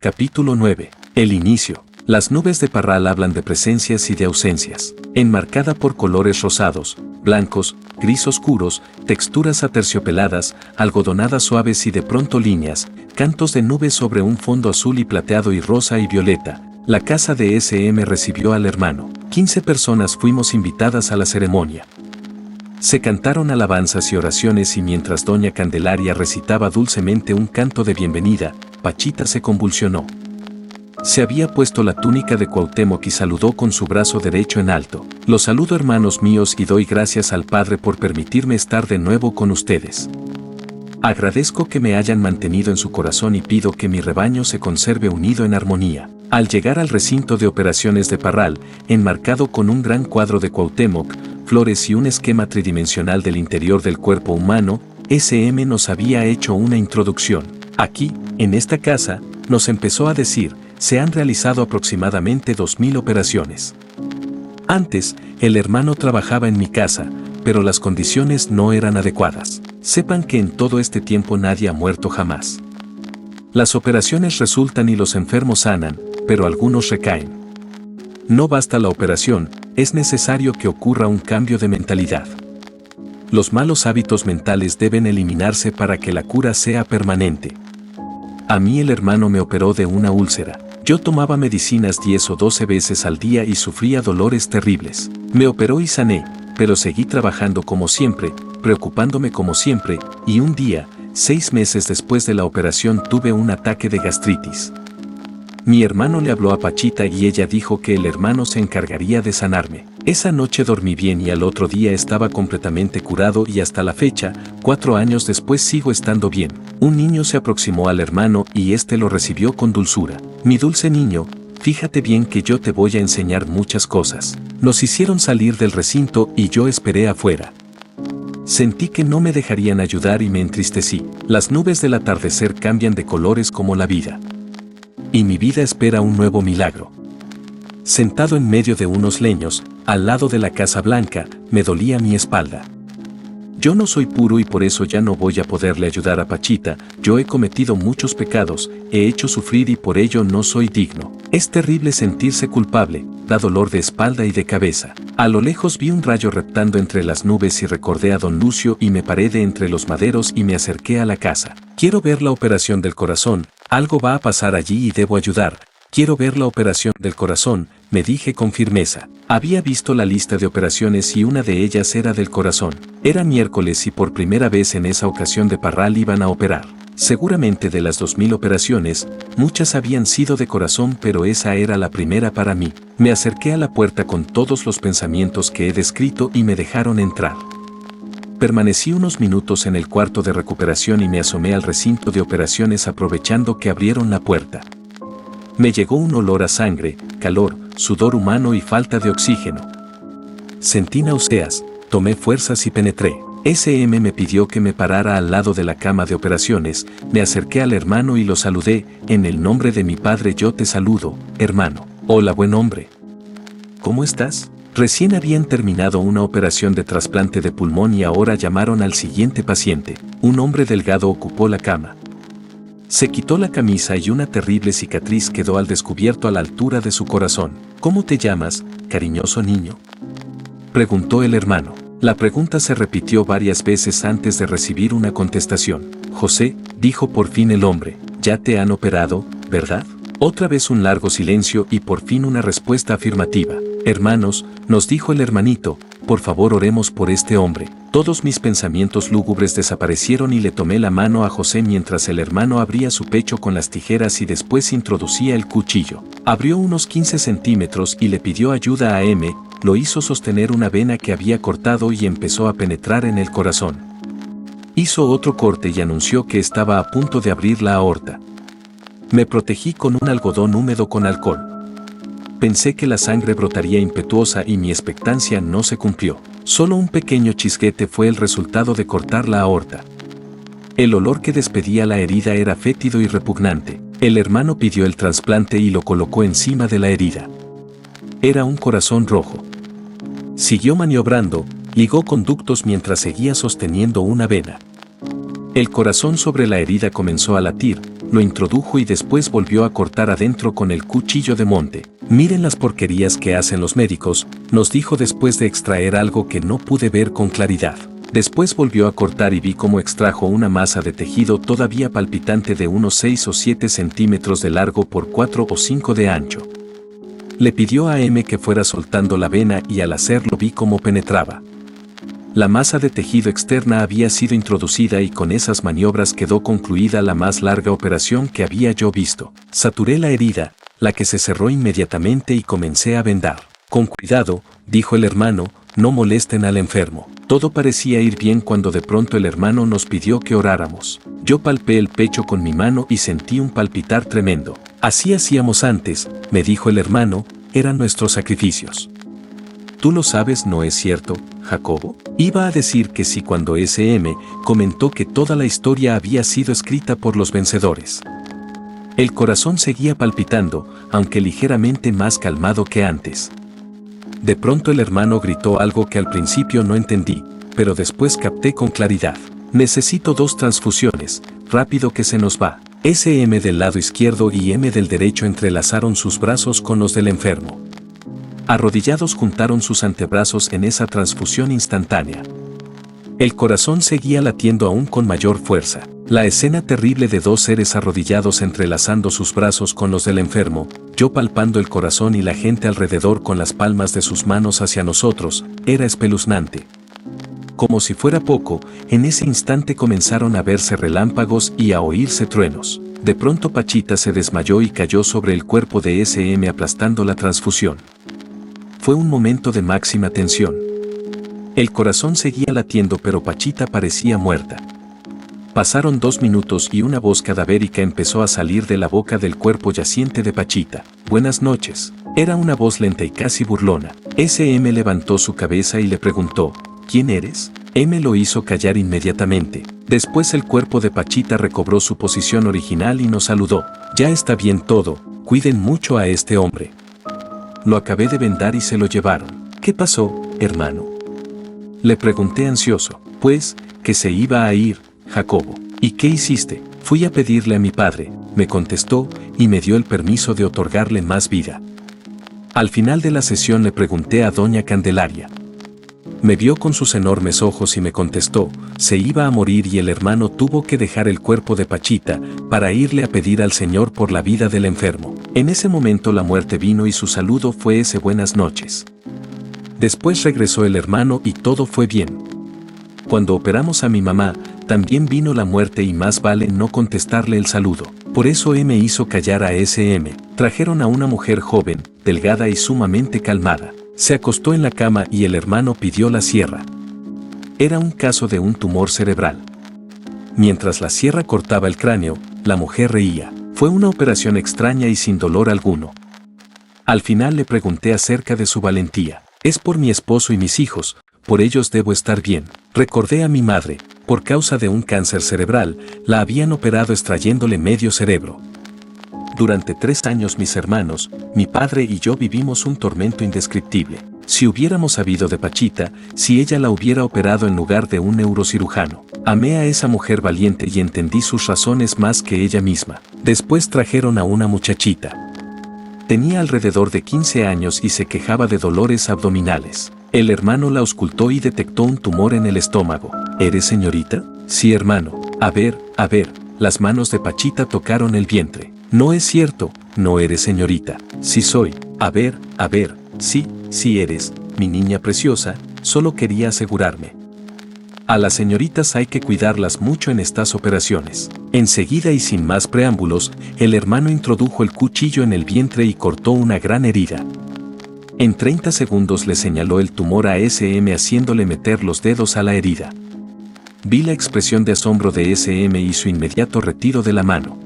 Capítulo 9. El inicio. Las nubes de Parral hablan de presencias y de ausencias. Enmarcada por colores rosados, blancos, gris oscuros, texturas aterciopeladas, algodonadas suaves y de pronto líneas, cantos de nubes sobre un fondo azul y plateado y rosa y violeta. La casa de SM recibió al hermano. 15 personas fuimos invitadas a la ceremonia. Se cantaron alabanzas y oraciones y mientras doña Candelaria recitaba dulcemente un canto de bienvenida, Pachita se convulsionó. Se había puesto la túnica de Cuauhtémoc y saludó con su brazo derecho en alto. Los saludo, hermanos míos, y doy gracias al Padre por permitirme estar de nuevo con ustedes. Agradezco que me hayan mantenido en su corazón y pido que mi rebaño se conserve unido en armonía. Al llegar al recinto de operaciones de Parral, enmarcado con un gran cuadro de Cuauhtémoc, flores y un esquema tridimensional del interior del cuerpo humano, SM nos había hecho una introducción. Aquí, en esta casa, nos empezó a decir, se han realizado aproximadamente 2000 operaciones. Antes, el hermano trabajaba en mi casa, pero las condiciones no eran adecuadas. Sepan que en todo este tiempo nadie ha muerto jamás. Las operaciones resultan y los enfermos sanan, pero algunos recaen. No basta la operación, es necesario que ocurra un cambio de mentalidad. Los malos hábitos mentales deben eliminarse para que la cura sea permanente. A mí el hermano me operó de una úlcera. Yo tomaba medicinas 10 o 12 veces al día y sufría dolores terribles. Me operó y sané, pero seguí trabajando como siempre, preocupándome como siempre, y un día, 6 meses después de la operación, tuve un ataque de gastritis. Mi hermano le habló a Pachita y ella dijo que el hermano se encargaría de sanarme. Esa noche dormí bien y al otro día estaba completamente curado y hasta la fecha, 4 años después sigo estando bien. Un niño se aproximó al hermano y este lo recibió con dulzura. Mi dulce niño, fíjate bien que yo te voy a enseñar muchas cosas. Nos hicieron salir del recinto y yo esperé afuera. Sentí que no me dejarían ayudar y me entristecí. Las nubes del atardecer cambian de colores como la vida. Y mi vida espera un nuevo milagro. Sentado en medio de unos leños, al lado de la Casa Blanca, me dolía mi espalda. Yo no soy puro y por eso ya no voy a poderle ayudar a Pachita. Yo he cometido muchos pecados, he hecho sufrir y por ello no soy digno. Es terrible sentirse culpable, da dolor de espalda y de cabeza. A lo lejos vi un rayo reptando entre las nubes y recordé a don Lucio y me paré de entre los maderos y me acerqué a la casa. Quiero ver la operación del corazón, algo va a pasar allí y debo ayudar. Quiero ver la operación del corazón, me dije con firmeza. Había visto la lista de operaciones y una de ellas era del corazón. Era miércoles y por primera vez en esa ocasión de Parral iban a operar. Seguramente de las 2000 operaciones, muchas habían sido de corazón, pero esa era la primera para mí. Me acerqué a la puerta con todos los pensamientos que he descrito y me dejaron entrar. Permanecí unos minutos en el cuarto de recuperación y me asomé al recinto de operaciones aprovechando que abrieron la puerta. Me llegó un olor a sangre, calor, sudor humano y falta de oxígeno. Sentí náuseas, tomé fuerzas y penetré. SM me pidió que me parara al lado de la cama de operaciones, me acerqué al hermano y lo saludé, en el nombre de mi padre yo te saludo, hermano. Hola buen hombre. ¿Cómo estás? Recién habían terminado una operación de trasplante de pulmón y ahora llamaron al siguiente paciente. Un hombre delgado ocupó la cama. Se quitó la camisa y una terrible cicatriz quedó al descubierto a la altura de su corazón. ¿Cómo te llamas, cariñoso niño?, preguntó el hermano. La pregunta se repitió varias veces antes de recibir una contestación. José, dijo por fin el hombre, ya te han operado, ¿verdad? Otra vez un largo silencio y por fin una respuesta afirmativa. Hermanos, nos dijo el hermanito, por favor oremos por este hombre. Todos mis pensamientos lúgubres desaparecieron y le tomé la mano a José mientras el hermano abría su pecho con las tijeras y después introducía el cuchillo. Abrió unos 15 centímetros y le pidió ayuda a M, lo hizo sostener una vena que había cortado y empezó a penetrar en el corazón. Hizo otro corte y anunció que estaba a punto de abrir la aorta. Me protegí con un algodón húmedo con alcohol. Pensé que la sangre brotaría impetuosa y mi expectancia no se cumplió. Solo un pequeño chisguete fue el resultado de cortar la aorta. El olor que despedía la herida era fétido y repugnante. El hermano pidió el trasplante y lo colocó encima de la herida. Era un corazón rojo. Siguió maniobrando, ligó conductos mientras seguía sosteniendo una vena. El corazón sobre la herida comenzó a latir, lo introdujo y después volvió a cortar adentro con el cuchillo de monte. Miren las porquerías que hacen los médicos, nos dijo después de extraer algo que no pude ver con claridad. Después volvió a cortar y vi cómo extrajo una masa de tejido todavía palpitante de unos 6 o 7 centímetros de largo por 4 o 5 de ancho. Le pidió a M que fuera soltando la vena y al hacerlo vi cómo penetraba. La masa de tejido externa había sido introducida y con esas maniobras quedó concluida la más larga operación que había yo visto. Saturé la herida, la que se cerró inmediatamente y comencé a vendar. Con cuidado, dijo el hermano, no molesten al enfermo. Todo parecía ir bien cuando de pronto el hermano nos pidió que oráramos. Yo palpé el pecho con mi mano y sentí un palpitar tremendo. Así hacíamos antes, me dijo el hermano, eran nuestros sacrificios. Tú lo sabes, ¿no es cierto, Jacobo? Iba a decir que sí cuando SM comentó que toda la historia había sido escrita por los vencedores. El corazón seguía palpitando, aunque ligeramente más calmado que antes. De pronto el hermano gritó algo que al principio no entendí, pero después capté con claridad. Necesito 2 transfusiones, rápido que se nos va. SM del lado izquierdo y M del derecho entrelazaron sus brazos con los del enfermo. Arrodillados juntaron sus antebrazos en esa transfusión instantánea. El corazón seguía latiendo aún con mayor fuerza. La escena terrible de 2 seres arrodillados entrelazando sus brazos con los del enfermo, yo palpando el corazón y la gente alrededor con las palmas de sus manos hacia nosotros, era espeluznante. Como si fuera poco, en ese instante comenzaron a verse relámpagos y a oírse truenos. De pronto Pachita se desmayó y cayó sobre el cuerpo de SM aplastando la transfusión. Fue un momento de máxima tensión. El corazón seguía latiendo pero Pachita parecía muerta. Pasaron 2 minutos y una voz cadavérica empezó a salir de la boca del cuerpo yaciente de Pachita. Buenas noches. Era una voz lenta y casi burlona. SM levantó su cabeza y le preguntó, ¿quién eres? M lo hizo callar inmediatamente. Después el cuerpo de Pachita recobró su posición original y nos saludó. Ya está bien todo, cuiden mucho a este hombre. Lo acabé de vendar y se lo llevaron. ¿Qué pasó, hermano? Le pregunté ansioso. Pues, que se iba a ir, Jacobo. ¿Y qué hiciste? Fui a pedirle a mi padre, me contestó, y me dio el permiso de otorgarle más vida. Al final de la sesión le pregunté a doña Candelaria. Me vio con sus enormes ojos y me contestó, se iba a morir y el hermano tuvo que dejar el cuerpo de Pachita para irle a pedir al Señor por la vida del enfermo. En ese momento la muerte vino y su saludo fue ese buenas noches. Después regresó el hermano y todo fue bien. Cuando operamos a mi mamá, también vino la muerte y más vale no contestarle el saludo. Por eso me hizo callar a SM. Trajeron a una mujer joven, delgada y sumamente calmada. Se acostó en la cama y el hermano pidió la sierra. Era un caso de un tumor cerebral. Mientras la sierra cortaba el cráneo, la mujer reía. Fue una operación extraña y sin dolor alguno. Al final le pregunté acerca de su valentía. Es por mi esposo y mis hijos, por ellos debo estar bien. Recordé a mi madre, por causa de un cáncer cerebral, la habían operado extrayéndole medio cerebro. Durante 3 años mis hermanos, mi padre y yo vivimos un tormento indescriptible. Si hubiéramos sabido de Pachita, si ella la hubiera operado en lugar de un neurocirujano. Amé a esa mujer valiente y entendí sus razones más que ella misma. Después trajeron a una muchachita. Tenía alrededor de 15 años y se quejaba de dolores abdominales. El hermano la auscultó y detectó un tumor en el estómago. ¿Eres señorita? Sí, hermano. A ver, las manos de Pachita tocaron el vientre. No es cierto, no eres señorita. Sí soy. A ver, sí eres, mi niña preciosa, solo quería asegurarme. A las señoritas hay que cuidarlas mucho en estas operaciones. Enseguida y sin más preámbulos, el hermano introdujo el cuchillo en el vientre y cortó una gran herida. En 30 segundos le señaló el tumor a SM haciéndole meter los dedos a la herida. Vi la expresión de asombro de SM y su inmediato retiro de la mano.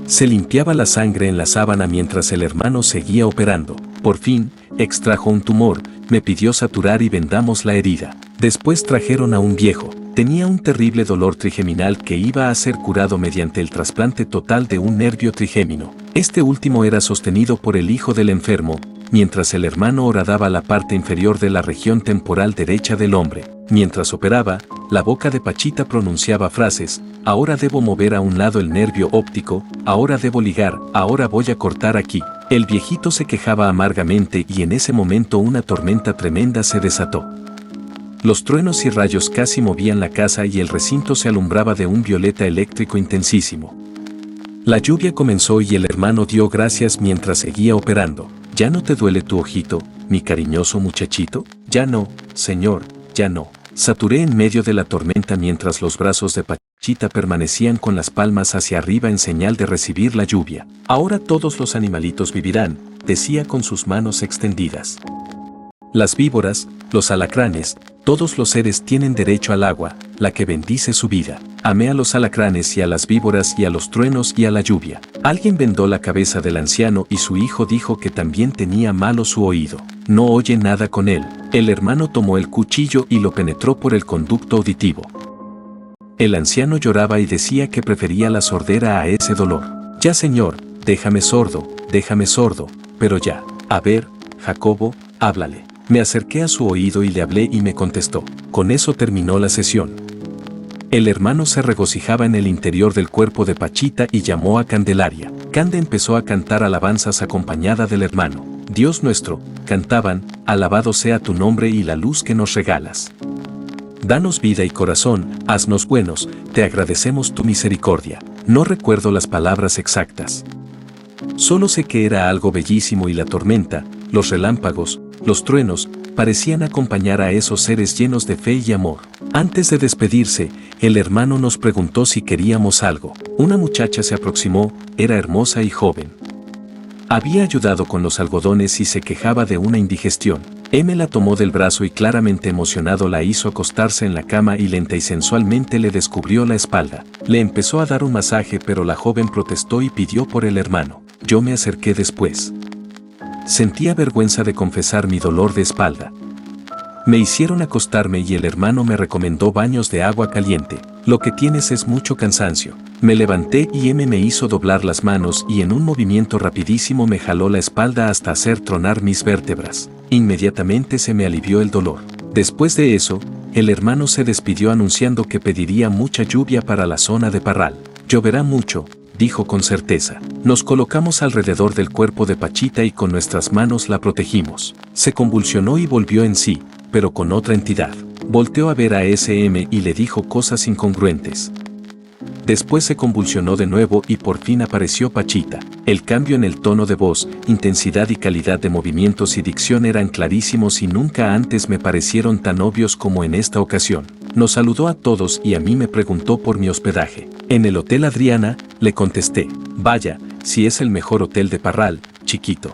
Se limpiaba la sangre en la sábana mientras el hermano seguía operando. Por fin, extrajo un tumor, me pidió saturar y vendamos la herida. Después trajeron a un viejo. Tenía un terrible dolor trigeminal que iba a ser curado mediante el trasplante total de un nervio trigémino. Este último era sostenido por el hijo del enfermo, mientras el hermano horadaba la parte inferior de la región temporal derecha del hombre. Mientras operaba, la boca de Pachita pronunciaba frases: ahora debo mover a un lado el nervio óptico, ahora debo ligar, ahora voy a cortar aquí. El viejito se quejaba amargamente y en ese momento una tormenta tremenda se desató. Los truenos y rayos casi movían la casa y el recinto se alumbraba de un violeta eléctrico intensísimo. La lluvia comenzó y el hermano dio gracias mientras seguía operando. ¿Ya no te duele tu ojito, mi cariñoso muchachito? Ya no, señor, ya no. Saturé en medio de la tormenta mientras los brazos de Pachita permanecían con las palmas hacia arriba en señal de recibir la lluvia. Ahora todos los animalitos vivirán, decía con sus manos extendidas. Las víboras, los alacranes, todos los seres tienen derecho al agua, la que bendice su vida. Amé a los alacranes y a las víboras y a los truenos y a la lluvia. Alguien vendó la cabeza del anciano y su hijo dijo que también tenía malo su oído. No oye nada con él. El hermano tomó el cuchillo y lo penetró por el conducto auditivo. El anciano lloraba y decía que prefería la sordera a ese dolor. Ya señor, déjame sordo, pero ya. A ver, Jacobo, háblale. Me acerqué a su oído y le hablé y me contestó. Con eso terminó la sesión. El hermano se regocijaba en el interior del cuerpo de Pachita y llamó a Candelaria. Cande empezó a cantar alabanzas acompañada del hermano. Dios nuestro, cantaban, alabado sea tu nombre y la luz que nos regalas. Danos vida y corazón, haznos buenos, te agradecemos tu misericordia. No recuerdo las palabras exactas. Solo sé que era algo bellísimo y la tormenta, los relámpagos, los truenos, parecían acompañar a esos seres llenos de fe y amor. Antes de despedirse, el hermano nos preguntó si queríamos algo. Una muchacha se aproximó, era hermosa y joven. Había ayudado con los algodones y se quejaba de una indigestión. M la tomó del brazo y claramente emocionado la hizo acostarse en la cama y lenta y sensualmente le descubrió la espalda. Le empezó a dar un masaje pero la joven protestó y pidió por el hermano. Yo me acerqué después. Sentía vergüenza de confesar mi dolor de espalda. Me hicieron acostarme y el hermano me recomendó baños de agua caliente. Lo que tienes es mucho cansancio. Me levanté y M me hizo doblar las manos y en un movimiento rapidísimo me jaló la espalda hasta hacer tronar mis vértebras. Inmediatamente se me alivió el dolor. Después de eso, el hermano se despidió anunciando que pediría mucha lluvia para la zona de Parral. Lloverá mucho, dijo con certeza. Nos colocamos alrededor del cuerpo de Pachita y con nuestras manos la protegimos. Se convulsionó y volvió en sí, pero con otra entidad. Volteó a ver a SM y le dijo cosas incongruentes. Después se convulsionó de nuevo y por fin apareció Pachita. El cambio en el tono de voz, intensidad y calidad de movimientos y dicción eran clarísimos y nunca antes me parecieron tan obvios como en esta ocasión. Nos saludó a todos y a mí me preguntó por mi hospedaje. En el Hotel Adriana, le contesté. Vaya, si es el mejor hotel de Parral, chiquito.